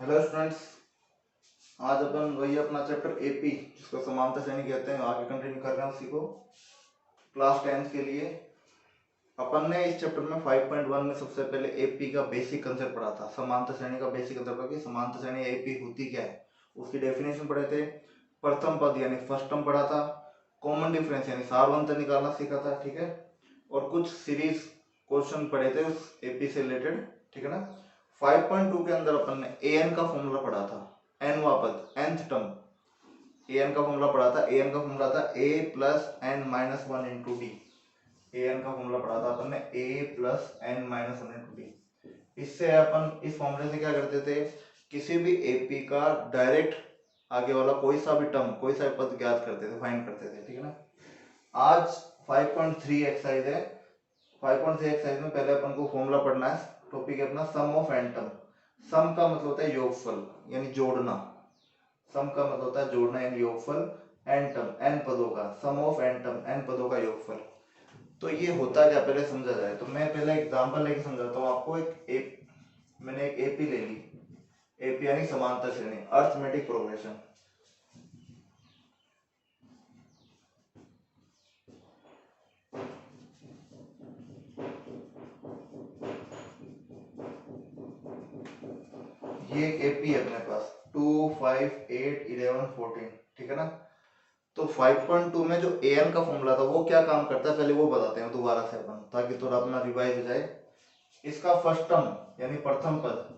Hello students. आज अपन वही अपना चैप्टर एपी जिसको समांतर श्रेणी कहते हैं आगे कंटिन्यू कर रहे हैं उसी को। क्लास 10th के लिए अपन ने इस चैप्टर में 5.1 में सबसे पहले एपी का बेसिक कंसेप्ट पढ़ा था। समांतर श्रेणी का बेसिक कंसेप्ट पढ़ा कि समांतर श्रेणी एपी होती क्या है, उसकी डेफिनेशन पढ़े थे। प्रथम पद यानी फर्स्ट टर्म पढ़ा था। कॉमन डिफरेंस यानी सारवंतर निकालना सीखा था, ठीक है। और कुछ सीरीज क्वेश्चन पढ़े थे उस एपी से रिलेटेड, ठीक है ना। 5.2 के अंदर अपन ने एन का फॉर्मूला पढ़ा था। एन वापस nth टर्म एन का फॉर्मूला पढ़ा था। एन का फॉर्मूला था a plus n minus one into d. N का फॉर्मूला पढ़ा था अपन ने a plus n minus one into d. इससे अपन इस फॉर्मूले से क्या करते थे, किसी भी एपी का डायरेक्ट आगे वाला कोई सा भी टर्म कोई सा भी पद ज्ञात करते थे, फाइंड करते थे, ठीक है ना। आज 5.3 एक्सरसाइज है। 5.3 एक्सरसाइज में पहले अपन को फॉर्मूला पढ़ना है। टॉपिक है अपना सम ऑफ एन टर्म। सम का मतलब होता है योगफल यानी जोड़ना। सम का मतलब होता है जोड़ना यानी योगफल। एन टर्म एन पदों का, सम ऑफ एन टर्म एन पदों का योगफल। तो ये होता क्या पहले समझा जाए तो मैं पहले एग्जांपल लेके समझाता हूँ आपको। मैंने एक एपी ले ली। एपी यानी समांतर श्रेणी, अर्थमेटिक प्रोग्रेशन। ये एक एपी है अपने पास 2 5 8 11 14, ठीक है ना। तो 5.2 में जो an का फॉर्मूला था वो क्या काम करता है पहले वो बताते हैं दोबारा से अपन, ताकि थोड़ा अपना रिवाइज हो जाए। इसका फर्स्ट टर्म यानी प्रथम पद,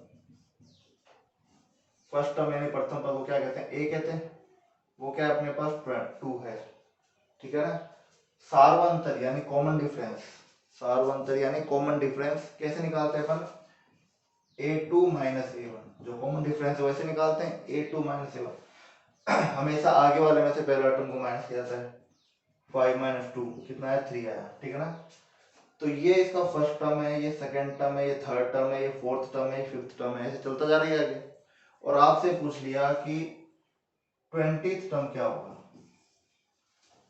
फर्स्ट टर्म यानी प्रथम पद वो क्या कहते हैं, ए कहते हैं। वो क्या है अपने पास 2 है, ठीक है ना। सार्वंतर यानी कॉमन डिफरेंस, सार्वंतर यानी कॉमन डिफरेंस कैसे निकालते हैं अपन, a2 माइनस a1। जो कॉमन डिफरेंस है वैसे निकालते हैं, a2 माइनस a1। हमेशा आगे वाले में से पहला टर्म को माइनस किया जाता है। 5 माइनस 2 कितना है, 3 आया, ठीक है ना। तो ये इसका फर्स्ट टर्म है, ये सेकंड टर्म है, ये थर्ड टर्म है, ये फोर्थ टर्म है, ये फिफ्थ टर्म है, ऐसे चलता जा रही है आगे। और आपसे पूछ लिया कि 20th टर्म क्या होगा,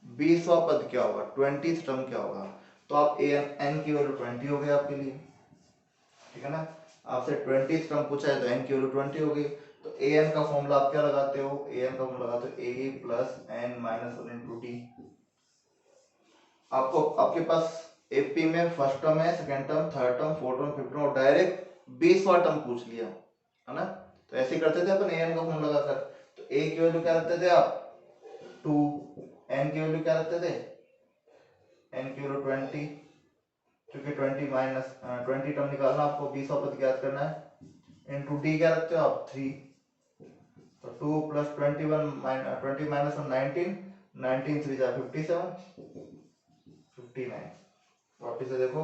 20वां पद क्या होगा, 20th टर्म क्या होगा। तो आप एन की वैल्यू 20 हो गई आपके लिए, ठीक है ना। आपसे 20th टर्म पूछा है तो एन की वैल्यू 20 हो गई। तो ए एन का फॉर्मूला आप क्या लगाते हो, ए एन का फॉर्मूला लगाते हो a plus n minus one into t. आपको आपके पास एपी में फर्स्ट टर्म है, second term, third term, fourth term, fifth term और डायरेक्ट 20वां टर्म पूछ लिया है ना। तो ऐसे करते थे अपन एन का फॉर्मूला लगाकर। तो ए की वैल्यू क्या रखते थे आप 2, एन की वैल्यू क्या रखते थे, एन की वैल्यू 20, क्योंकि 20 माइनस 20 टर्म निकालना आपको 20वां पद ज्ञात करना है। इनटू डी क्या रखते हो आप 3। तो 2 प्लस 21 20 माइनस 1 19, 19 3 जा 57 59। वापिस से देखो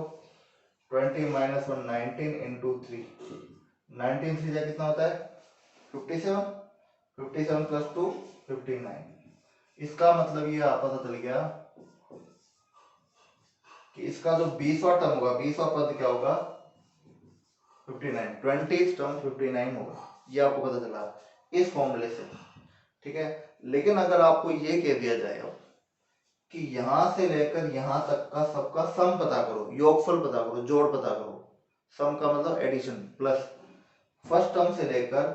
20 माइनस 1 19 इंटू 3, 19 3 जा कितना होता है 57, 57 प्लस 2 59। इसका मतलब ये आप पता चल गया कि इसका जो 20वां टर्म होगा, 20वां पद क्या होगा 59, 20th टर्म 59 होगा। ये आपको पता चला इस फॉर्मूले से, ठीक है। लेकिन अगर आपको ये कह दिया जाए अब कि यहां से लेकर यहां तक का सबका सम पता करो, योगफल पता करो, जोड़ पता करो। सम का मतलब एडिशन प्लस फर्स्ट टर्म से लेकर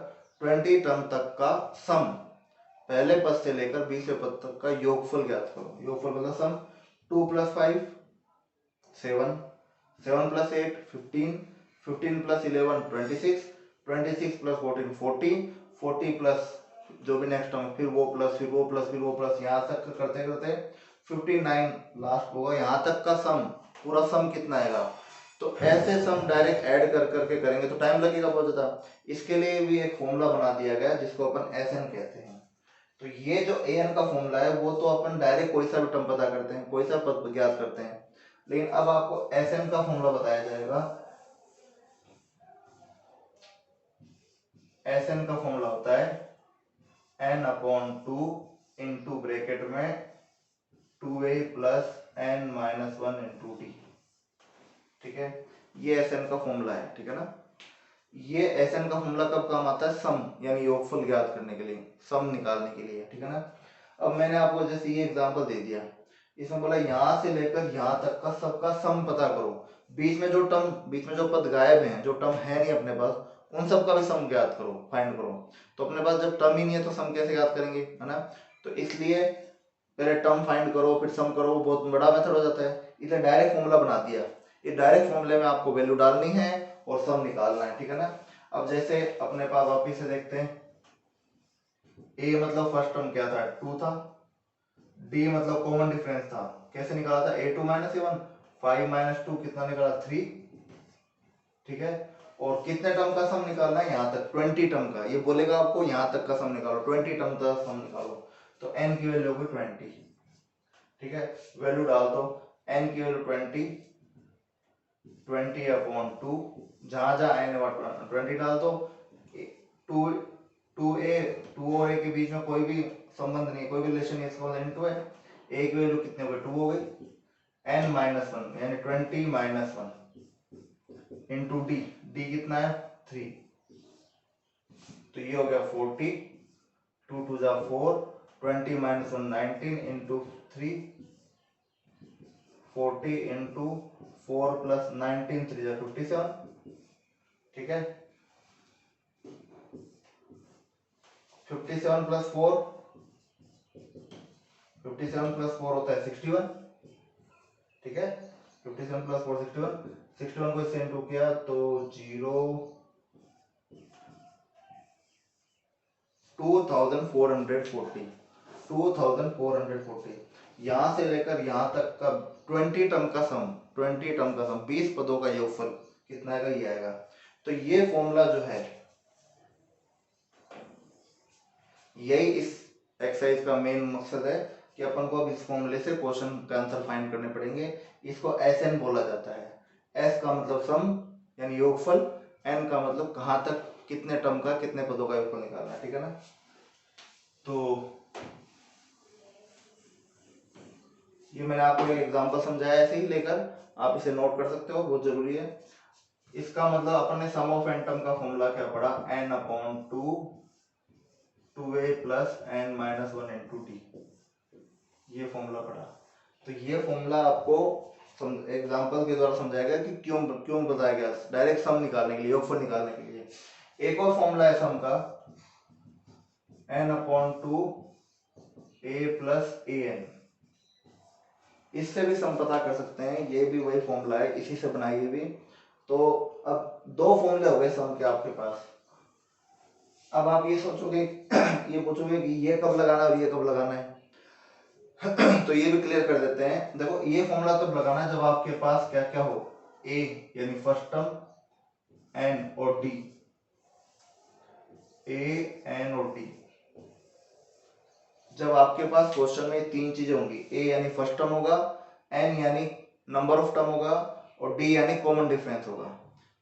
20 टर्म तक का सम, पहले पद से लेकर 20वें पद तक का योगफल ज्ञात करो। योगफल मतलब सम 2 plus 5 7, 7 plus 8 15, 15 plus 11 26, 26 plus 14 40, 40 plus जो भी नेक्स्ट टर्म फिर वो प्लस फिर वो प्लस फिर वो प्लस, यहाँ तक करते करते 59 लास्ट होगा। यहाँ तक का सम, पूरा सम कितना आएगा। तो ऐसे सम डायरेक्ट ऐड कर करके करेंगे तो टाइम लगेगा बहुत ज्यादा। इसके लिए भी एक फॉर्मूला बना दिया गया जिसको अपन एस एन कहते हैं। तो ये जो ए एन का फॉर्मूला है वो तो अपन डायरेक्ट कोई सा भी टर्म पता करते हैं, कोई सा पद ज्ञात करते हैं। लेकिन अब आपको एस एन का फॉर्मूला बताया जाएगा। एस एन का फॉर्मूला होता है एन अपॉन 2 इंटू ब्रेकेट में 2a plus n minus one into d, ठीक है। ये एस एन का फॉर्मूला है, ठीक है ना। ये एस एन का फॉर्मूला कब काम आता है, सम यानी योगफल ज्ञात करने के लिए, सम निकालने के लिए, ठीक है ना। अब मैंने आपको जैसे ये एग्जांपल दे दिया, इसमें बोला यहां से लेकर यहां तक का सबका सम पता करो। बीच में जो टर्म, बीच में जो पद गायब हैं, जो टर्म है नहीं अपने पास, उन सब का भी सम ज्ञात करो, फाइंड करो। तो अपने पास जब टर्म ही नहीं है तो सम कैसे ज्ञात करेंगे, है ना। तो इसलिए पहले टर्म फाइंड करो फिर सम करो, वो बहुत बड़ा मेथड हो जाता है, इसलिए डायरेक्ट फॉर्मूला बना दिया। ये डायरेक्ट फॉर्मूले में आपको वैल्यू डालनी है और सम निकालना है, ठीक है ना। अब जैसे अपने पास वापिस से देखते हैं, ए मतलब फर्स्ट टर्म क्या था, 2 था, डी मतलब कॉमन डिफरेंस था, कैसे निकाला था, a2 माइनस a1, 5 माइनस 2 कितना निकाला, 3, ठीक है। और कितने टर्म का सम निकालना है, यहाँ तक 20 टर्म का, ये बोलेगा आपको यहाँ तक का सम निकालो, 20 टर्म का सम निकालो। तो n की वैल्यू होगी 20, ठीक है। वैल्यू डाल दो, n की वैल्यू 20/2, जहां जहां n 20 डाल दो। 2 2 और a के बीच में कोई भी संबंध नहीं, कोई भी रिलेशन नहीं, इसका मतलब इनटू है। a की वैल्यू कितने हो गई, 2 हो गई, n माइनस 1 यानी 20 माइनस 1 इंटू डी, डी कितना है 3, तो ये हो गया 40, 2 2 जा 4, 20 माइनस 1 19 इंटू 3, 40 इंटू 4 प्लस 19 3 जा 57, ठीक है। 57 प्लस 4, 57 प्लस 4 होता है 61, ठीक है। 57 प्लस 4 61, 61 को इससे इंटू किया तो 2440, 2440, यहां से लेकर यहां तक का 20 टर्म का सम, 20 टर्म का सम 20 पदों का योगफल कितना आएगा, ये आएगा। तो ये फॉर्मूला जो है, यही इस एक्सरसाइज का मेन मकसद है कि अपन को अब इस फॉर्मूले से क्वेश्चन का आंसर फाइंड करने पड़ेंगे। इसको एसएन बोला जाता है, एस का मतलब सम यानी योगफल, एन का मतलब कहां तक कितने टर्म का कितने पदों का योगफल निकालना है, ठीक है ना। तो ये मैंने आपको एक एग्जांपल समझाया, ऐसे ही लेकर आप इसे नोट कर सकते हो, बहुत जरूरी है। इसका मतलब अपन ने सम ऑफ एन टर्म का फॉर्मूला क्या पढ़ा, n/2 2a plus n minus 1 into T, ये फॉर्मूला पढ़ा। तो ये फॉर्मूला आपको एग्जांपल के द्वारा समझाएगा कि क्यों क्यों बताया गया, डायरेक्ट सम निकालने के लिए, योगफल निकालने के लिए। एक और फॉर्मूला है सम का, n/2 a प्लस an, इससे भी सम पता कर सकते हैं, ये भी वही फॉर्मूला है, इसी से बनाई भी। तो अब दो फॉर्मूले हो गए सम के आपके पास। अब आप ये सोचोगे ये पूछोगे कि ये कब लगाना है और ये कब लगाना है तो ये भी क्लियर कर देते हैं। देखो ये फॉर्मूला तब लगाना है जब आपके पास क्या क्या हो, ए यानी फर्स्ट टर्म, एन और डी, ए एन और डी। जब आपके पास क्वेश्चन में तीन चीजें होंगी, ए यानी फर्स्ट टर्म होगा, एन यानी नंबर ऑफ टर्म होगा और डी यानी कॉमन डिफरेंस होगा,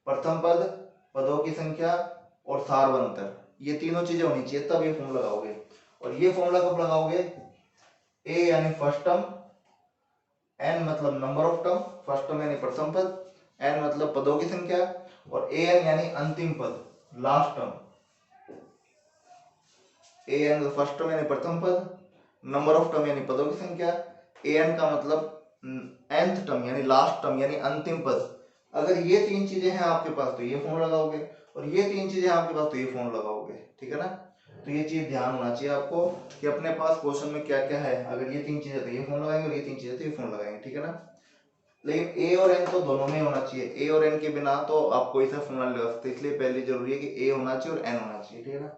प्रथम पद, पदों की संख्या और सारवंतर अंतर, ये तीनों चीजें होनी चाहिए तब ये फॉर्मूला लगाओगे। और ये फॉर्मूला कब लगाओगे, ए यानी फर्स्ट टर्म, एन मतलब number of term, first term यानी प्रथम पद, एन मतलब पदों की संख्या, और ए एन यानी अंतिम पद, last term. A N first term यानी प्रथम पद, नंबर ऑफ टर्म यानी पदों की संख्या, ए एन का मतलब nth टर्म यानी लास्ट टर्म यानी अंतिम पद। अगर ये तीन चीजें हैं आपके पास तो ये फॉर्मूला लगाओगे, और ये तीन चीजें आपके पास तो ये फॉर्मूला लगाओगे, ठीक है ना। तो ये चीज ध्यान होना चाहिए आपको कि अपने पास क्वेश्चन में क्या क्या है, अगर ये तीन चीजें तो ये फॉर्मूला लगाएंगे और ये तीन चीजें तो ये फॉर्मूला लगाएंगे, ठीक है ना। लेकिन ए और एन तो दोनों में होना चाहिए, ए और एन के बिना तो आप कोई सा फॉर्मूला नहीं लगा सकते, इसलिए पहले जरूरी है कि ए होना चाहिए और एन होना चाहिए, ठीक है ना।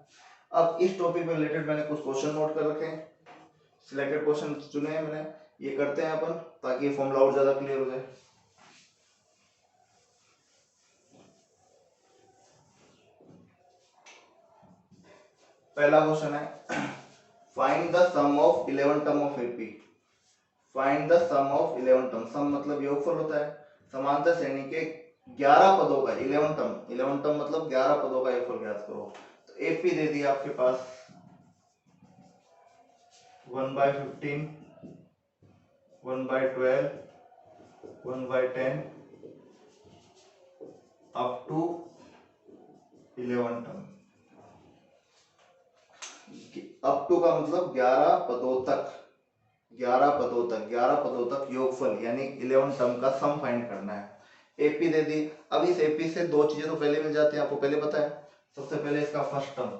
अब इस टॉपिक पे रिलेटेड मैंने कुछ क्वेश्चन नोट कर रखे हैं, सिलेक्टेड क्वेश्चन चुने हैं मैंने, ये करते हैं अपन ताकि ये फॉर्मूला और ज्यादा क्लियर हो जाए। पहला क्वेश्चन है, find the sum of 11 term of AP. Find the sum of 11 term, sum मतलब योगफल होता है, समांतर श्रेणी के 11 पदों का, 11 टर्म, 11 टर्म मतलब 11 पदों का योगफल ज्ञात करो। तो एपी दे दिया आपके पास 1/15, 1/12, 1/10 up to 11 term. Up to का मतलब 11 पदों तक, 11 पदों तक, 11 पदों तक योगफल यानी 11 टर्म का सम फाइंड करना है। एपी दे दी। अब इस एपी से दो चीजें तो पहले मिल जाती हैं, आपको पहले पता है, सबसे पहले इसका फर्स्ट टर्म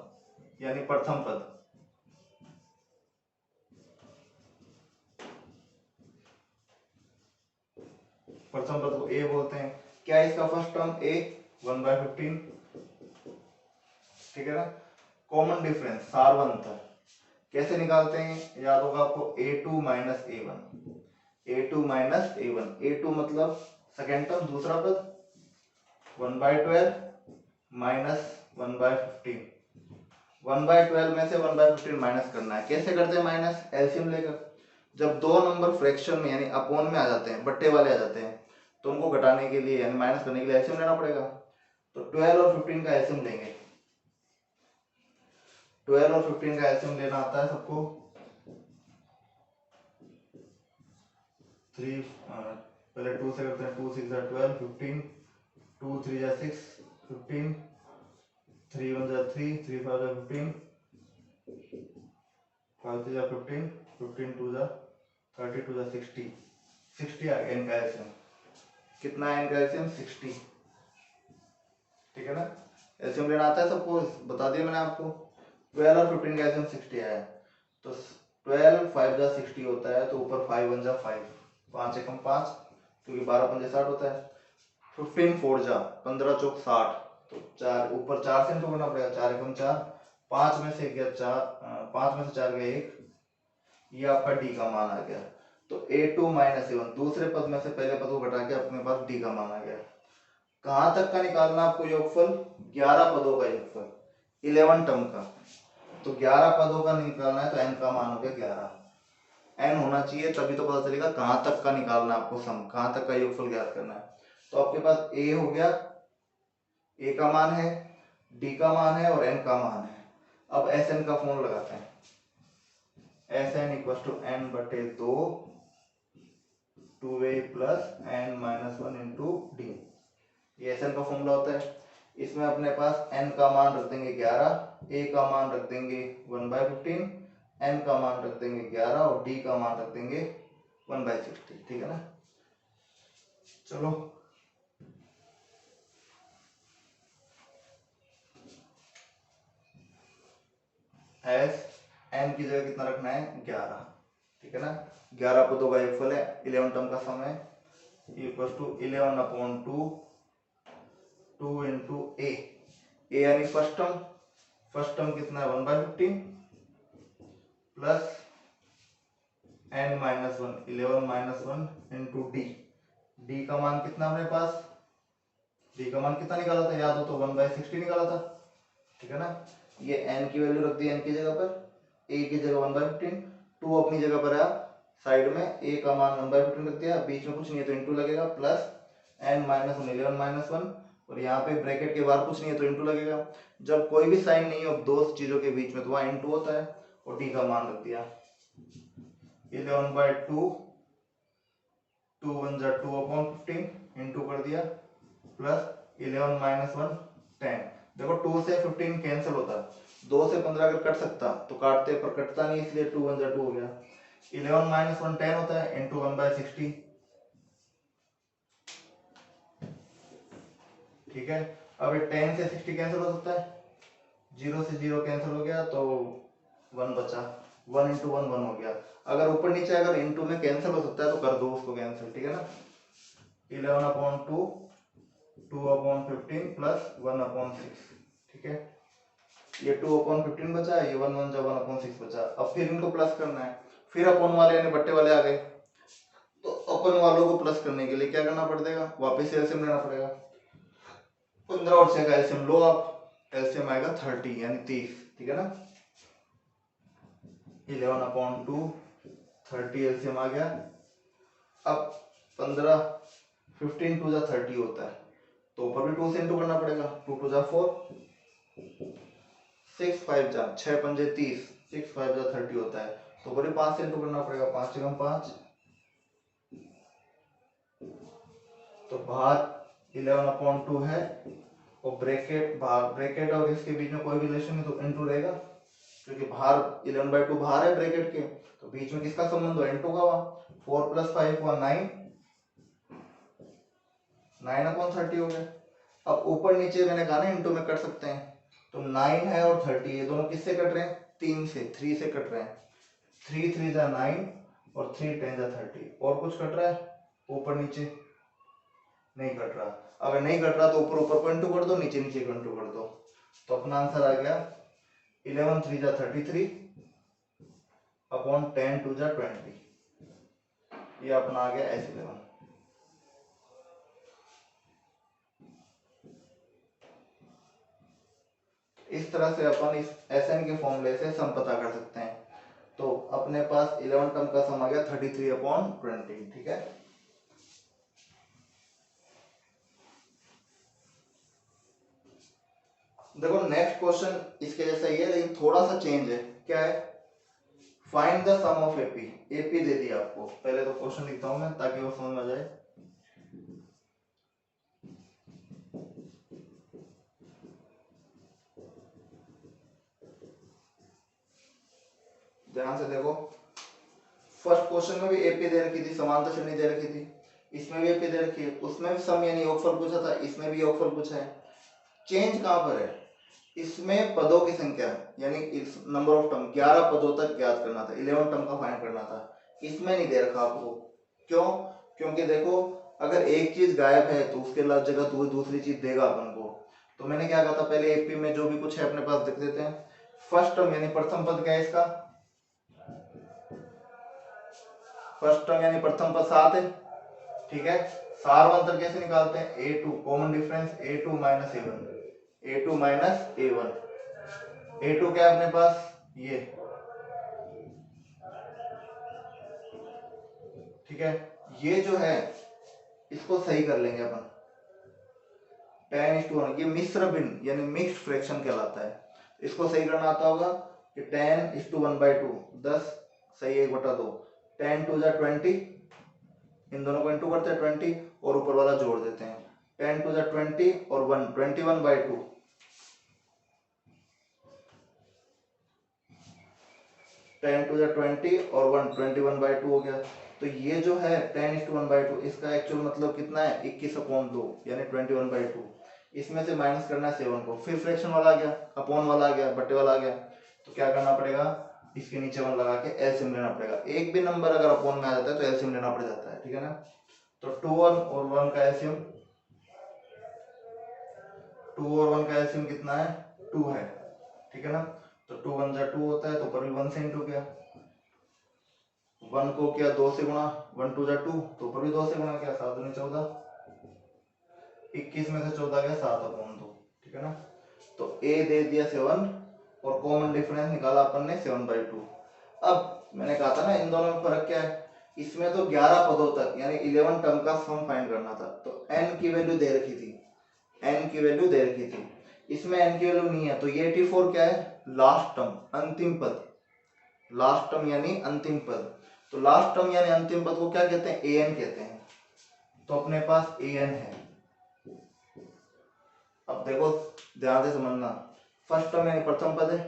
यानी प्रथम पद, प्रथम पद को ए बोलते हैं। क्या है इसका फर्स्ट टर्म? ए 1/15, ठीक है ना। कॉमन डिफरेंस, सार्वंतर कैसे निकालते हैं? याद होगा आपको, a2 minus a1, a2 minus a1, a2 मतलब सेकेंड टर्म दूसरा पद, 1/12 माइनस 1/15, 1/12 में से 1/15 माइनस करना है। कैसे करते हैं माइनस? एलसीएम लेकर। जब दो नंबर फ्रैक्शन में यानी अपोन में आ जाते हैं, बट्टे वाले आ जाते हैं, तो उनको घटाने के लिए यानी माइनस करने के लिए एलसीएम लेना पड़ेगा। तो 12 और 15 का एलसीएम लेंगे। 12 और 15 का एलसीएम लेना आता है सबको। 3 पहले 2 से करते हैं, 2 6 जा 12, 15, 2 3 जा 6, 15, 3 1 जा 3, 3 5 जा 15, 5 3 जा 15, 15 2 जा 30, 2 जा 60, 60 आ गया इनका एलसीएम। कितना है इनका एलसीएम? 60, ठीक है ना। एलसीएम लेना आता है सबको, बता दिया मैंने आपको। 12 और 15 का एलसीएम 60 आया, तो 12 5 जा 60 होता है, तो ऊपर 5 1 जा 5, 5 एकम 5, क्योंकि 12 पंजे 60 होता है। 15 4 जा 15 चौक 60, तो 4 ऊपर 4 से इनटू करना पड़ेगा, 4 एकम 4, 5 में से गया 4, 5 में से 4 गया 1, ये आपका डी का मान आ गया। तो a2 माइनस a1, दूसरे पद में से पहले पद को घटा के अपने पास डी का मान आ गया। कहां तक का निकालना आपको योगफल? 11 पदों का योगफल, 11 टर्म का। तो 11 पदों का निकालना है, तो n का मान हो गया 11, n होना चाहिए, तभी तो पता चलेगा कहां तक का निकालना है आपको, सम कहां तक का योगफल ज्ञात करना है। तो आपके पास a हो गया, a का मान है, d का मान है और n का मान है। अब Sn का फॉर्मूला लगाते हैं, Sn इक्वल टू n बटे 2 2a plus n minus 1 into D, ये Sn का फॉर्मूला होता है। इसमें अपने पास n का मान रख देंगे 11, a का मान रख देंगे 1/15, n का मान रख देंगे 11 और d का मान रख देंगे 1/60, ठीक है ना। चलो एस n की जगह कितना रखना है? 11, ठीक है ना। 11 पदों का योगफल है, 11 टर्म का सम है, इक्वल टू 11/2 2 इंटू ए यानी फर्स्ट टर्म, फर्स्ट टर्म कितना है? 1/15 plus n minus 1, 11 minus 1 into D, D का मान कितना अपने पास? डी का मान कितना निकाला था? याद हो तो 1/60 निकाला था, ठीक है ना। ये n की वैल्यू रख दी n की जगह पर, a की जगह 1/15, 2 अपनी जगह पर है, आप साइड में a का मान 1/15 रख दिया, बीच में कुछ नहीं है तो इंटू लगेगा, प्लस n माइनस 1 11 माइनस 1, और यहाँ पे ब्रैकेट के बाहर कुछ नहीं है तो इंटू लगेगा। जब कोई भी साइन नहीं हो दो चीजों के बीच में तो वहां इंटू होता है, और डी का मान रख दिया 11/2, 2 1 जा 2/15 इंटू कर दिया, प्लस 11 माइनस 1 10। देखो 2 से 15 कैंसिल होता, 2 से 15 अगर कट सकता तो काटते, पर कटता नहीं, इसलिए 2 1 जा 2 हो गया। 11 माइनस 1 10 होता है, इंटू 1/60, ठीक है। अब ये 10 से 60 कैंसिल हो सकता है, 0 से 0 कैंसिल हो गया, तो 1 बचा, 1 इंटू 1 1 हो गया। अगर ऊपर नीचे अगर इंटू में कैंसिल हो सकता है तो कर दो उसको कैंसिल, ठीक है ना। 11/2 2/15 प्लस 1/6, ठीक है। ये 2/15 बचा, ये 1 1 जा 1/6 बचा। अब फिर इनको प्लस करना है, फिर अपन वाले यानी बट्टे वाले आ गए, तो अपन वालों को प्लस करने के लिए क्या करना पड़ेगा? वापस से एलसीएम लेना पड़ेगा। 15 और 6 का एलसीएम लो आप, एलसीएम आएगा 30 यानी 30, ठीक है ना। 11/2 30 एलसीएम आ गया। अब 15 15 2 जा 30 होता है, तो ऊपर भी 2 से इंटू करना पड़ेगा, 2 2 जा 4, 6 5 जा 6 पंजे 30, 6 5 जा 30 होता है, तो ऊपर भी 5 से इंटू करना पड़ेगा, 5 एकम 5, तो बाहर 11/2 है, और ब्रैकेट और इसके बीच में कोई रिलेशन नहीं तो इंटू रहेगा, क्योंकि बाहर 11/2 बाहर है ब्रैकेट के, तो बीच में किसका संबंध हो? इंटू का हुआ। 4 + 5 हुआ 9, 9/30 हो गया। अब ऊपर नीचे मैंने कहा ना इंटू में कर सकते हैं, तो 9 है और 30, ये दोनों किससे कट रहे हैं? 3 से, 3 से कट रहे हैं। 3 3 जा 9 और 3 10 जा 30। और कुछ कट रहा है ऊपर नीचे? नहीं कट रहा। अगर नहीं कट रहा तो ऊपर ऊपर को इंटू कर दो, नीचे नीचे को इंटू कर दो। तो अपना आंसर आ गया 11 3 जा 33 अपॉन 10 2 जा 20। ये अपना आ गया S11। इस तरह से अपन इस SN के फॉर्मूले से सम पता कर सकते हैं। तो अपने पास 11 टर्म का सम आ गया 33 अपॉन 20। ठीक है, देखो नेक्स्ट क्वेश्चन इसके जैसा ही है लेकिन थोड़ा सा चेंज है। क्या है? Find the sum of AP. AP दे दिया आपको। पहले तो क्वेश्चन लिखता हूं मैं ताकि वो समझ में आ जाए। ध्यान से देखो, फर्स्ट क्वेश्चन में भी एपी दे रखी थी, समांतर श्रेणी दे रखी थी, इसमें भी एपी दे रखी है, उसमें भी सम यानी योगफल पूछा था, इसमें भी योगफल पूछा है। चेंज कहां पर है? इसमें पदों की संख्या यानी नंबर ऑफ टर्म 11 पदों तक ज्ञात करना था, 11 टर्म का फाइंड करना था। इसमें नहीं दे रखा आपको। क्यों? क्योंकि देखो अगर एक चीज गायब है तो उसके जगह दूसरी चीज देगा अपन को। तो मैंने क्या कहा था, पहले एपी में जो भी कुछ है अपने पास देख देते हैं। फर्स्ट टर्म यानी प्रथम पद क्या है इसका? फर्स्ट टर्म यानी प्रथम पद 7 है। ठीक है, सारवंतर कैसे निकालते हैं? A2 common difference A2 minus A1, A2 minus A1। A2 क्या है अपने पास? ये। ठीक है, ये जो है इसको सही कर लेंगे अपन। 10:1 ये मिश्र भिन्न यानी मिक्स्ड फ्रैक्शन कहलाता है। इसको सही करना आता होगा कि 10:1/2 10 सही 1/2। 10 2 जा 20, इन दोनों को इंटू करते हैं 20 और ऊपर वाला जोड़ देते हैं। 10 2 जा 20 और 1 21/2। 10 2 जा 20 और 1 21/2 हो गया। तो ये जो है 10:1/2 इसका एक्चुअल मतलब कितना है? 21/2 यानी 21/2। इसमें से माइनस करना है 7 को, फिर फ्रैक्शन वाला आ गया, अपॉन वाला आ गया, बट्टे वाला आ गया। तो क्या करना पड़ेगा? इसके नीचे 1 लगा के एलसीएम लेना पड़ेगा। एक भी नंबर अगर अपॉन में आ जाता है तो एलसीएम लेना पड़ जाता है। ठीक है ना, तो 2 और 1 का एलसीएम, 2 और 1 का एलसीएम कितना है? 2 है। ठीक है ना, तो 2 1 जा 2 होता है, तो ऊपर भी 1 से इंटू किया। 1 को किया 2 से गुणा, 1 2 जा 2, तो ऊपर भी 2 से गुणा किया, 7 दूनी 14, 21 में से 14 गया 7/2। ठीक है ना, तो ए दे दिया 7 और कॉमन डिफरेंस निकाला अपन ने 7/2। अब मैंने कहा था ना इन दोनों में फर्क क्या है? इसमें तो 11 पदों तक यानी 11 टर्म का सम फाइंड करना था, तो n की वैल्यू दे रखी थी, n की वैल्यू दे रखी थी। इसमें n की वैल्यू नहीं है, तो ये 84 क्या है? लास्ट टर्म, अंतिम पद। लास्ट टर्म यानी अंतिम पद। तो लास्ट टर्म यानी अंतिम पद को क्या कहते हैं? an कहते हैं। तो अपने पास an है। अब देखो ध्यान से समझना, फर्स्ट टर्म यानी प्रथम पद है,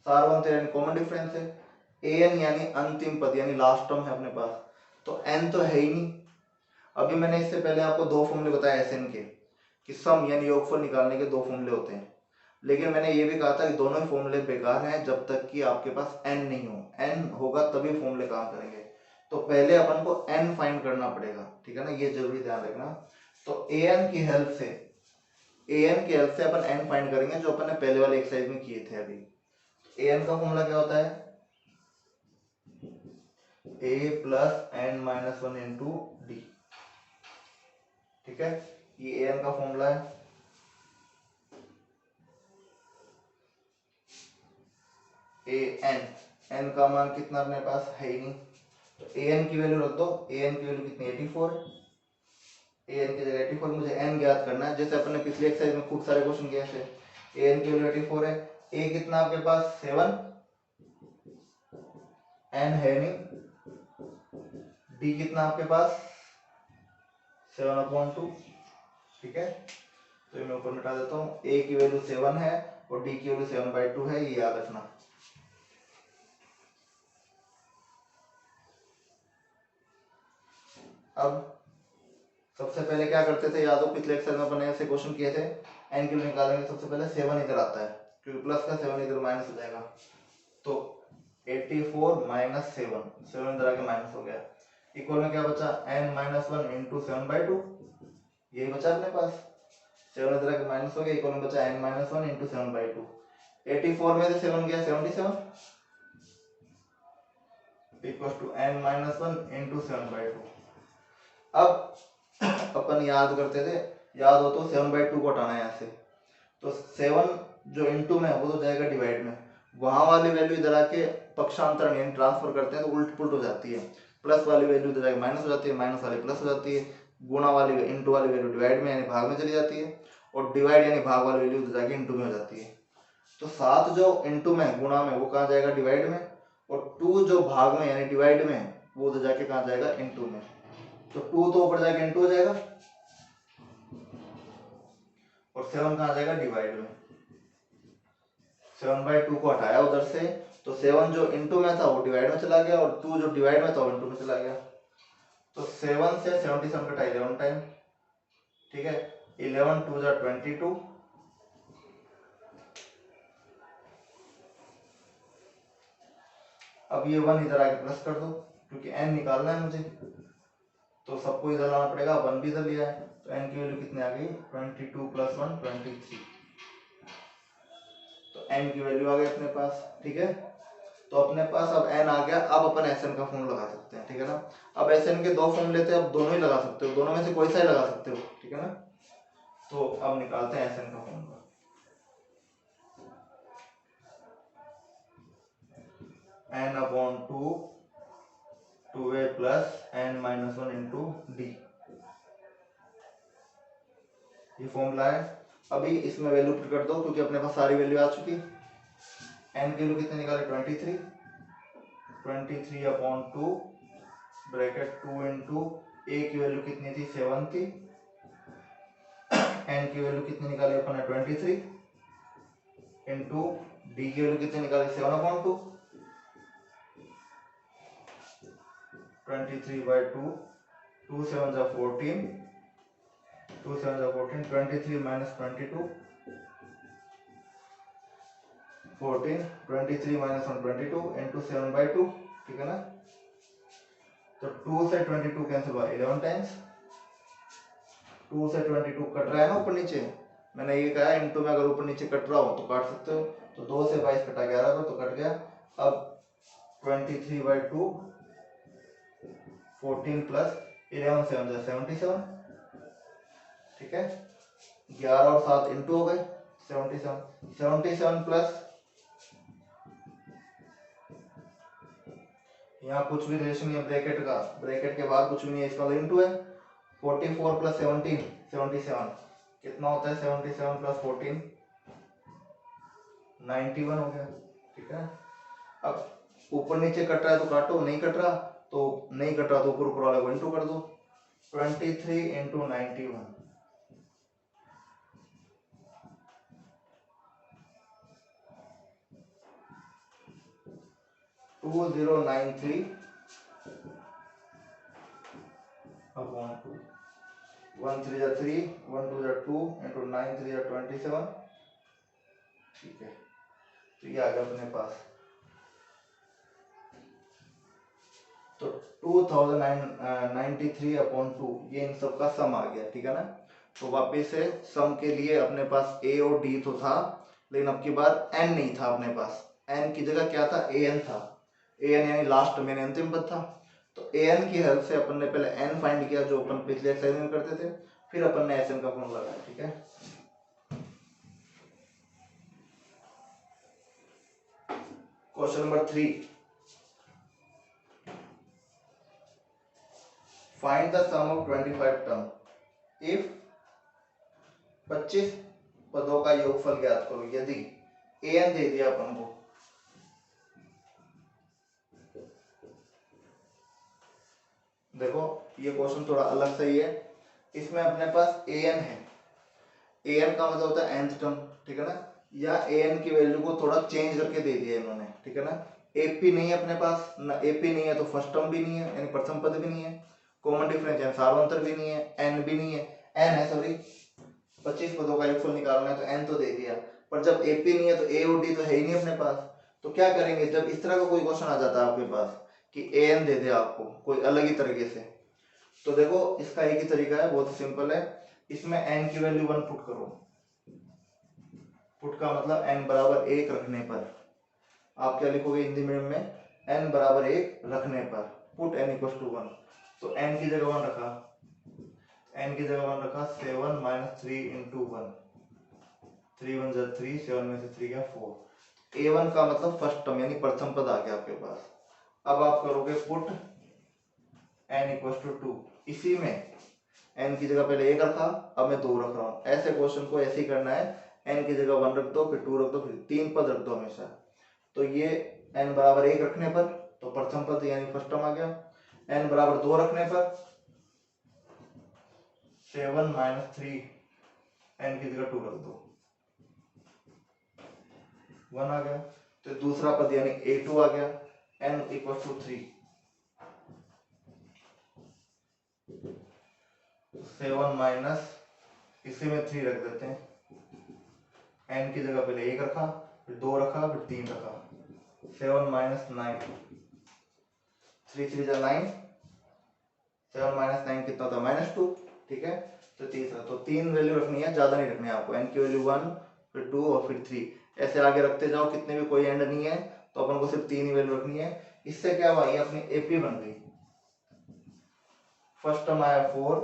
सारवंत यानी कॉमन डिफरेंस है, an यानी अंतिम पद यानी लास्ट टर्म है अपने पास। तो n तो है ही नहीं। अभी मैंने इससे पहले आपको दो फॉर्मूले बताए SN के कि सम यानी योगफल निकालने के दो फॉर्मूले होते हैं, लेकिन मैंने ये भी कहा था कि दोनों ही फॉर्मूले बेकार हैं जब तक कि आपके पास n नहीं हो। n होगा तभी फॉर्मूले काम करेंगे। तो पहले अपन को n फाइंड करना पड़ेगा। ठीक है ना, ये जरूरी ध्यान रखना। तो an की हेल्प से अपन n फाइंड करेंगे जो अपन ने पहले वाले एक्सरसाइज में किए थे। अभी an का फॉर्मूला क्या होता है? a plus n minus 1 into d. ठीक है, ये an का फॉर्मूला है। n का मान कितना अपने पास है ही नहीं, तो an की वैल्यू रख दो। an की वैल्यू कितनी? 84। an की जगह 84, मुझे n ज्ञात करना है, जैसे अपने पिछले एक्सरसाइज में खूब सारे क्वेश्चन किए थे। an की वैल्यू 84 है, a कितना आपके पास? 7, n है नहीं, d कितना आपके पास? 7/2। ठीक है, तो मैं ऊपर मिटा देता हूँ। a की वैल्यू 7 है और d की वैल्यू 7/2 है, ये याद रखना। अब सबसे पहले क्या करते थे, याद हो पिछले एक्सरसाइज में अपन ऐसे क्वेश्चन किए थे, n की वैल्यू निकालेंगे सबसे पहले 7 इधर आता है क्योंकि प्लस का 7 इधर माइनस हो जाएगा, तो 84 माइनस 7 इधर आके माइनस हो गया, इक्वल में क्या बचा n-1 इंटू 7/2, यही बचा अपने पास, 7 इधर आके माइनस हो गया, इक्वल में बचा n-1 इंटू 7/2, 84 में से 7 गया 77 इक्वल टू n-1 इंटू 7/2। अब अपन याद करते थे, याद हो तो 7/2 को हटाना है यहाँ से, तो 7 जो इंटू में वो तो जाएगा डिवाइड में, वहां वाली वैल्यू इधर आके पक्षांतरण यानी ट्रांसफर करते हैं तो उल्ट पुलट हो जाती है, प्लस वाली वैल्यू इधर आके माइनस हो जाती है, माइनस वाली प्लस हो जाती है, गुणा वाली इंटू वाली वैल्यू डिवाइड में यानी भाग में चली जाती है, और डिवाइड यानी भाग वाली वैल्यू इधर जाके इंटू में हो जाती है। तो 7 जो इंटू में गुणा में वो कहाँ जाएगा डिवाइड में, और 2 जो भाग में यानी डिवाइड में वो उधर जाके कहाँ जाएगा इंटू में, तो 2 तो ऊपर जाके इंटू हो जाएगा और 7 कहाँ जाएगा डिवाइड में, 7/2 को हटाया उधर से, तो 7 जो इंटू में था वो डिवाइड में चला गया और 2 जो डिवाइड में था वो इंटू में चला गया, तो 7 से 77 कटा 11 टाइम, ठीक है, 11 2 जा 22, अब ये 1 इधर आके प्लस कर दो क्योंकि n निकालना है मुझे, तो सबको इधर लाना पड़ेगा, 1 भी इधर लिया है, तो n की वैल्यू कितनी आ गई 22 + 1 23, तो n की वैल्यू आ गई अपने पास, ठीक है, तो अपने पास अब n आ गया, अब अपन Sn का फॉर्मूला लगा सकते हैं, ठीक है ना, अब Sn के दो फॉर्म लेते हैं, अब दोनों ही लगा सकते हो, दोनों में से कोई सा ही लगा सकते हो, ठीक है ना, तो अब निकालते हैं Sn का formula, n/2 2a plus n-1 into D, ये फॉर्मूला है। अभी इसमें वैल्यू पुट कर दो क्योंकि अपने पास सारी वैल्यू आ चुकी, n की वैल्यू कितने निकाले 23/2 ब्रैकेट 2 इंटू a की वैल्यू कितनी थी 7 थी, n की वैल्यू कितनी निकाली अपन ने 23 इंटू d की वैल्यू कितनी निकाली 7/2, 23/2, 2 7 जा 14, 2 7 जा 14, 23 माइनस 22 14, 23 माइनस 1 22 इंटू 7/2, ठीक है ना, तो 2 से 22 कैंसिल हुआ 11 टाइम्स, 2 से 22 कट रहा है ना ऊपर नीचे, मैंने ये कहा इंटू में अगर ऊपर नीचे कट रहा हो तो काट सकते हो, तो 2 से 22 कटा 11 को तो कट गया, अब 23/2 14 प्लस 11 7 जा 77, ठीक है, 11 और 7 इंटू हो गए 77 प्लस यहाँ कुछ भी रिलेशन नहीं है ब्रैकेट का, ब्रैकेट के बाद कुछ भी नहीं है, इसका इंटू है, 44 प्लस 17 77, कितना होता है 77 प्लस 14 91 हो गया, ठीक है, अब ऊपर नीचे कट रहा है तो काटो, नहीं कट रहा तो नहीं कट रहा तो ऊपर वाले को इंटू कर दो, 23 इंटू 91, 2093 अपॉन 2, 1 3 जा 3, 1 2 जा 2 इंटू 9 3 जा 27, ठीक है, तो ये आ गया अपने पास, तो 2093/2 ये इन सब का सम आ गया, ठीक है ना, तो वापस से सम के लिए अपने पास a और d तो था, लेकिन अब की बार n नहीं था अपने पास, n की जगह क्या था an था, an यानी लास्ट में अंतिम पद था, तो an की हेल्प से अपन ने पहले n फाइंड किया जो अपन पिछले एक्सरसाइज में करते थे, फिर अपन ने Sn का फॉर्मूला लगाया, ठीक है। Question number 3, find the sum of 25 term if 25 पदों का योगफल ज्ञात करो, यदि an दे दिया अपन को, देखो ये क्वेश्चन थोड़ा अलग सही है, इसमें अपने पास an है, an का मतलब होता है nth टर्म, ठीक है ना, या an की वैल्यू को थोड़ा चेंज करके दे दिया इन्होंने, ठीक है ना, ap नहीं है अपने पास ना, ap नहीं है तो फर्स्ट टर्म भी नहीं है यानी प्रथम पद भी नहीं है, कॉमन डिफरेंस यानी सार्वंतर भी नहीं है, n भी नहीं है, n है सॉरी, 25 पदों का योगफल निकालना है तो n तो दे दिया, पर जब एपी नहीं है तो ए और डी तो है ही नहीं अपने पास। तो क्या करेंगे, जब इस तरह का कोई क्वेश्चन आ जाता है आपके पास कि ए एन दे दे आपको कोई अलग ही तरीके से, तो देखो इसका एक ही तरीका है, बहुत सिंपल है। इसमें एन की वैल्यू 1 पुट करो। पुट का मतलब एन बराबर 1 रखने पर आप क्या लिखोगे हिंदी मीडियम में, एन बराबर 1 रखने पर पुट एन इक्वल टू 1। तो एन की जगह 1 रखा, एन की जगह 1 रखा, 7 माइनस 3 इंटू 1, 3 1 3, 7 में से 3 गया 4। A1 का मतलब फर्स्ट टर्म यानी प्रथम पद आ गया आपके पास। अब आप करोगे पुट n इक्वल टू 2, इसी में n की जगह पहले 1 रखा, अब मैं 2 रख रहा हूँ। ऐसे क्वेश्चन को ऐसे ही करना है, n की जगह 1 रख दो, फिर 2 रख दो, फिर 3 पद रख दो हमेशा। तो ये n बराबर 1 रखने पर तो प्रथम पद यानी फर्स्ट टर्म आ गया, n बराबर 2 रखने पर 7 माइनस 3, n की जगह 2 रख दो, 1 आ गया। तो दूसरा पद यानी A2 आ गया, n इक्वल टू 3, 7 माइनस इसी में 3 रख देते हैं, n की जगह पहले 1 रखा, फिर 2 रखा, फिर 3 रखा, 7 माइनस 9, 3 3 जा 9, 7 माइनस 9 कितना था, -2, ठीक है। तो तीसरा, तो 3 वैल्यू रखनी है, ज्यादा नहीं रखनी है आपको, n की वैल्यू 1, फिर 2 और फिर 3, ऐसे आगे रखते जाओ, कितने भी कोई एंड नहीं है, तो अपन को सिर्फ 3 ही वैल्यू रखनी है। इससे क्या हुआ, ये अपनी एपी बन गई। फर्स्ट टर्म आया 4,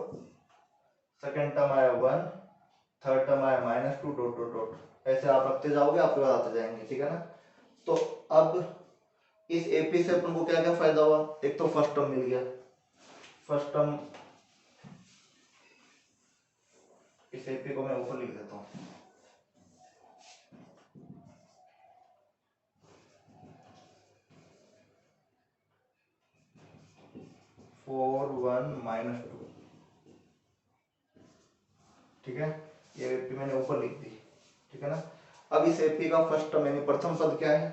सेकेंड टर्म आया 1, थर्ड टर्म आया -2 डॉट डॉट डॉट, ऐसे आप रखते जाओगे, आपके पास आते जाएंगे, ठीक है ना। तो अब इस एपी से अपन को क्या क्या फायदा हुआ, एक तो फर्स्ट टर्म मिल गया, फर्स्ट टर्म, इस एपी को मैं ऊपर लिख देता हूँ, 4 1 -2, ठीक है, ये एपी मैंने ऊपर लिख दी, ठीक है ना। अब इस एपी का फर्स्ट टर्म यानी प्रथम पद क्या है,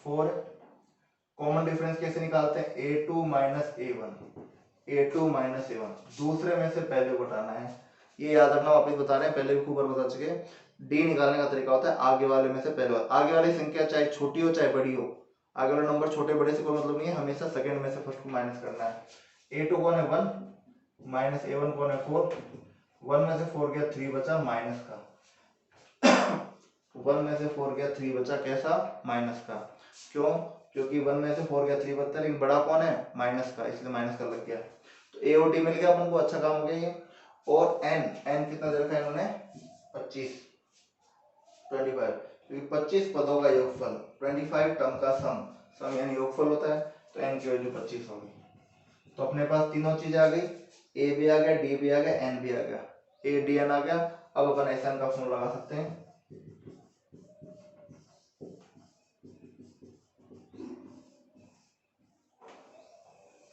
4 है। कॉमन डिफरेंस कैसे निकालते हैं, A2 minus A1, A2 minus A1, दूसरे में से पहले को घटाना है, ये याद रखना, वापस बता रहे हैं, पहले भी खूब बार बता चुके। डी निकालने का तरीका होता है आगे वाले में से पहले वाले, आगे वाली संख्या चाहे छोटी हो चाहे बड़ी हो, आगे वाले नंबर छोटे बड़े से कोई मतलब नहीं है, हमेशा सेकंड में से फर्स्ट को माइनस करना है। A2 कौन है 1, माइनस A1 कौन है 4, 1 में से 4 गया 3 बचा माइनस का, 1 में से 4 गया 3 बचा कैसा, माइनस का। क्यों, क्योंकि 1 में से 4 गया 3 बचता है, लेकिन बड़ा कौन है, माइनस का, इसलिए माइनस का लग गया। तो ए और डी मिल गया अपन को, अच्छा काम हो गया ये। और एन कितना दे रखा है इन्होंने, 25, 25, क्योंकि 25 पदों का योगफल, 25 टर्म का सम यानी योगफल होता है, तो एन की वैल्यू 25 होगी। तो अपने पास तीनों चीजें आ गई, ए भी आ गया, डी भी आ गया, एन भी आ गया, ए डी एन आ गया। अब अपन एस एन का फॉर्मूला लगा सकते हैं,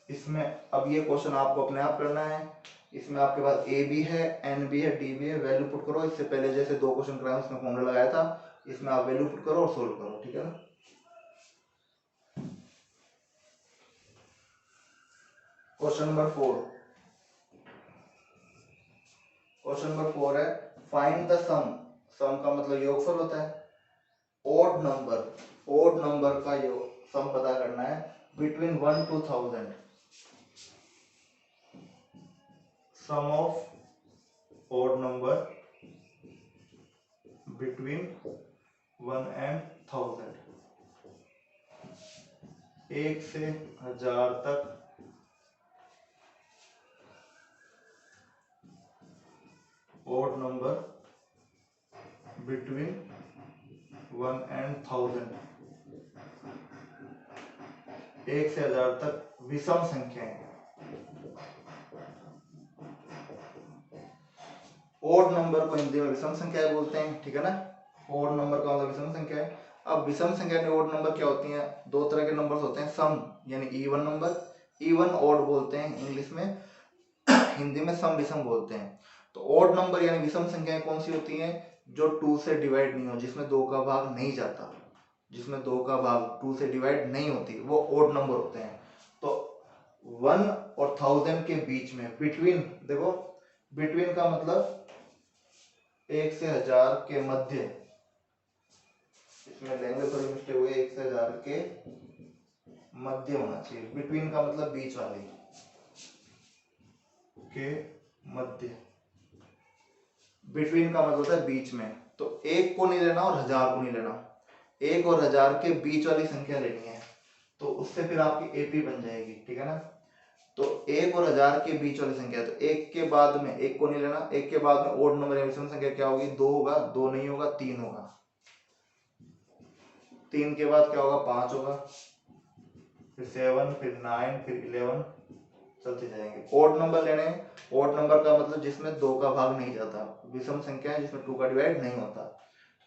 इसमें अब ये क्वेश्चन आपको अपने आप करना है, इसमें आपके पास ए भी है, एन भी है, डी भी है, वैल्यू पुट करो। इससे पहले जैसे 2 क्वेश्चन कराए उसमें फॉर्मूला लगाया था, इसमें आप वैल्यू पुट करो और सोल्व करो, ठीक है ना। क्वेश्चन नंबर 4, क्वेश्चन नंबर 4 है, फाइंड द सम का मतलब योगफल होता है, ओड नंबर का योग सम पता करना है between 1 to 1000, sum of odd number between 1 and 1000, 1 से 1000 तक ओड नंबर बिटवीन 1 and 1000, 1 से 1000 तक विषम संख्याएं, ओड नंबर को हिंदी में विषम संख्याएं बोलते हैं, ठीक है ना। ओड नंबर का मतलब विषम संख्या है। अब विषम संख्या में ओड नंबर क्या होती हैं, 2 तरह के नंबर्स होते हैं, सम यानी इवन नंबर, इवन ओड बोलते हैं इंग्लिश में, हिंदी में सम विषम बोलते हैं। तो ओड नंबर यानी विषम संख्याएं कौन सी होती हैं, जो 2 से डिवाइड नहीं हो, जिसमें 2 का भाग नहीं जाता, जिसमें 2 का भाग 2 से डिवाइड नहीं होती, वो ओड नंबर होते हैं। तो 1 और 1000 के बीच में, बिटवीन, देखो बिटवीन का मतलब 1 से 1000 के मध्य, इसमें लेंगे थोड़ी मिस्टेक हुई, 1 से 1000 के मध्य होना चाहिए। बिटवीन का मतलब बीच वाली, के मध्य, बिटवीन का मतलब होता है बीच में। तो 1 को नहीं लेना और 1000 को नहीं लेना, 1 और 1000 के बीच वाली संख्या लेनी है, तो उससे फिर आपकी एपी बन जाएगी, ठीक है ना। तो 1 और 1000 के बीच वाली संख्या, तो 1 के बाद में 1 को नहीं लेना, 1 के बाद में ओड नंबर या विषम संख्या क्या होगी, 2 होगा, 2 नहीं होगा, 3 होगा, 3 के बाद क्या होगा, 5 होगा, फिर 7, फिर 9, फिर 11, चलते जाएंगे। ओड नंबर लेने हैं, ओड नंबर का मतलब जिसमें 2 का भाग नहीं जाता, विषम संख्या है जिसमें 2 का डिवाइड नहीं होता।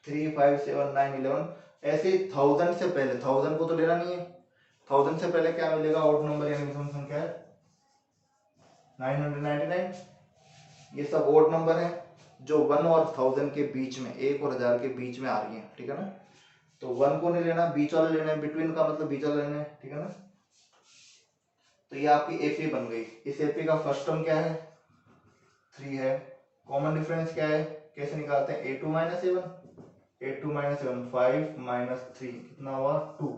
3, 5, 7, 9, 11, ऐसे 1000 से पहले, 1000 को तो लेना नहीं है, 1000 से पहले क्या मिलेगा, ओड नंबर यानी विषम संख्या है 999। ये सब ओड नंबर है जो 1 और 1000 के बीच में, 1 और 1000 के बीच में आ रही है, ठीक है ना। तो 1 को नहीं लेना, बीच वाला लेना है, बिटवीन का मतलब बीच वाला लेना है, ठीक है ना। तो ये आपकी एपी बन गई। इस एपी का फर्स्ट टर्म क्या है, 3 है। कॉमन डिफरेंस क्या है, कैसे निकालते हैं, a2 minus a1, a2 minus a1 5 minus 3 कितना हुआ 2,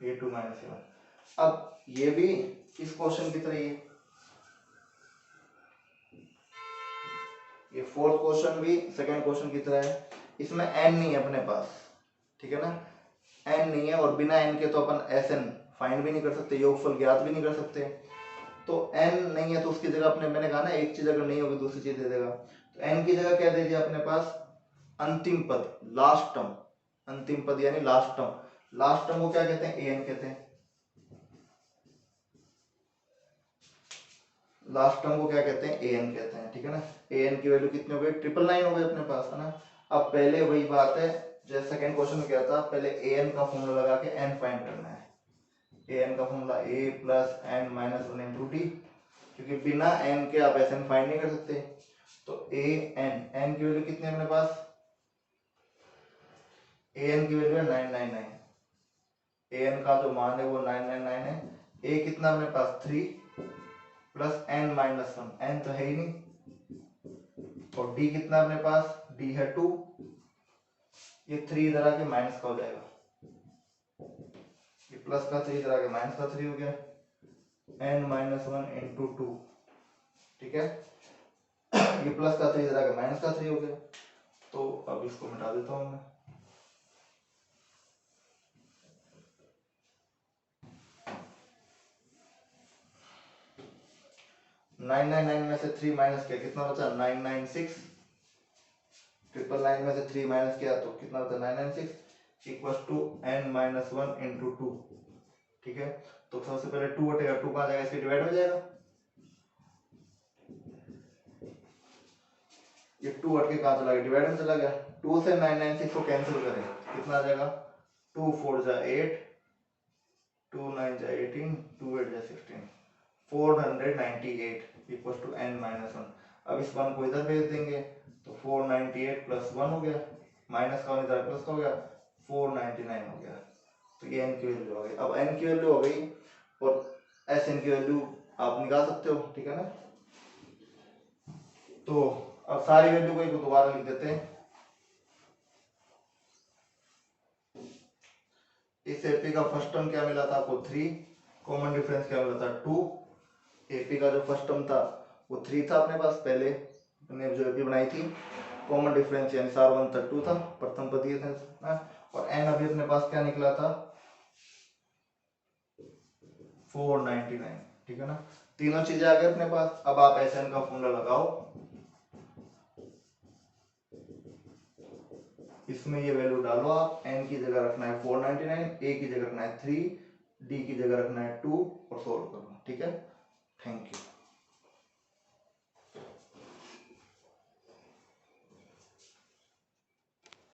a2 माइनस a1। अब ये भी इस क्वेश्चन की तरह ये फोर्थ क्वेश्चन भी सेकंड क्वेश्चन की तरह है, इसमें n नहीं है अपने पास, ठीक है ना, n नहीं है, और बिना n के तो अपन Sn फाइंड भी नहीं कर सकते, योगफल ज्ञात भी नहीं कर सकते। तो n नहीं है तो उसकी जगह अपने, मैंने कहा ना एक चीज अगर नहीं होगी दूसरी चीज दे देगा, तो n की जगह क्या दे दिया अपने पास, अंतिम पद, लास्ट टर्म, अंतिम पद यानी लास्ट टर्म। लास्ट टर्म को क्या कहते हैं, an कहते हैं। लास्ट टर्म को क्या कहते हैं, an कहते हैं, ठीक है ना। an की वैल्यू कितनी हो गई, 999 हो गई अपने पास, है ना। अब पहले वही बात है जैसे सेकंड क्वेश्चन में क्या था, पहले an का फॉर्मूला लगा के n फाइंड करना है। an का formula a plus n minus 1 into T, क्योंकि बिना n के आप Sn फाइंड नहीं कर सकते। तो a n की वैल्यू कितनी है अपने पास, an की वैल्यू है 999, an का जो मान है वो 999 है। a कितना अपने पास 3 प्लस n माइनस 1, n तो है ही नहीं, और d कितना अपने पास, d है 2, ये 3 इधर आके माइनस का हो जाएगा, ये प्लस का 3 इधर आके माइनस का 3 हो गया, n माइनस 1 इंटू 2, ठीक है। ये प्लस का 3 इधर आके माइनस का 3 हो गया। तो अब इसको मिटा देता हूं मैं, 999 में से 3 माइनस किया कितना बचा, 996, 999 में से 3 माइनस किया तो कितना बचा, 996 equal to n minus 1 into 2, ठीक है। तो सबसे पहले 2 हटेगा, 2 कहाँ जाएगा, इसके डिवाइड हो जाएगा, ये 2 हट के कहाँ चला गया, डिवाइड में चला गया। 2 से 996 को कैंसिल करें कितना आ जाएगा, 2 4 जा 8, 2 9 जा 18, 2 8 जा 16, 498 इक्वल टू n माइनस 1। अब इस 1 को इधर भेज देंगे तो 498 प्लस 1 हो गया, माइनस का इधर प्लस का हो गया, 499 हो गया। तो ये n की वैल्यू हो गई। अब n की वैल्यू हो गई और Sn की वैल्यू आप निकाल सकते हो, ठीक है ना। तो अब सारी वैल्यू को एक दोबारा लिख देते हैं। इस एपी का फर्स्ट टर्म क्या मिला था आपको, 3, कॉमन डिफरेंस क्या मिला था, 2। एपी का जो फर्स्ट टर्म था वो 3 था अपने पास, पहले अपने जो एपी बनाई थी, कॉमन डिफरेंस यानी सार 1 था 2 था, प्रथम पद ये था, और n अभी अपने पास क्या निकला था, 499, ठीक है ना। तीनों चीजें आ गई अपने पास। अब आप Sn का फॉर्मूला लगाओ, इसमें ये वैल्यू डालो आप, n की जगह रखना है 499, a की जगह रखना है 3, d की जगह रखना है 2 और सोल्व करो, ठीक है। Thank you.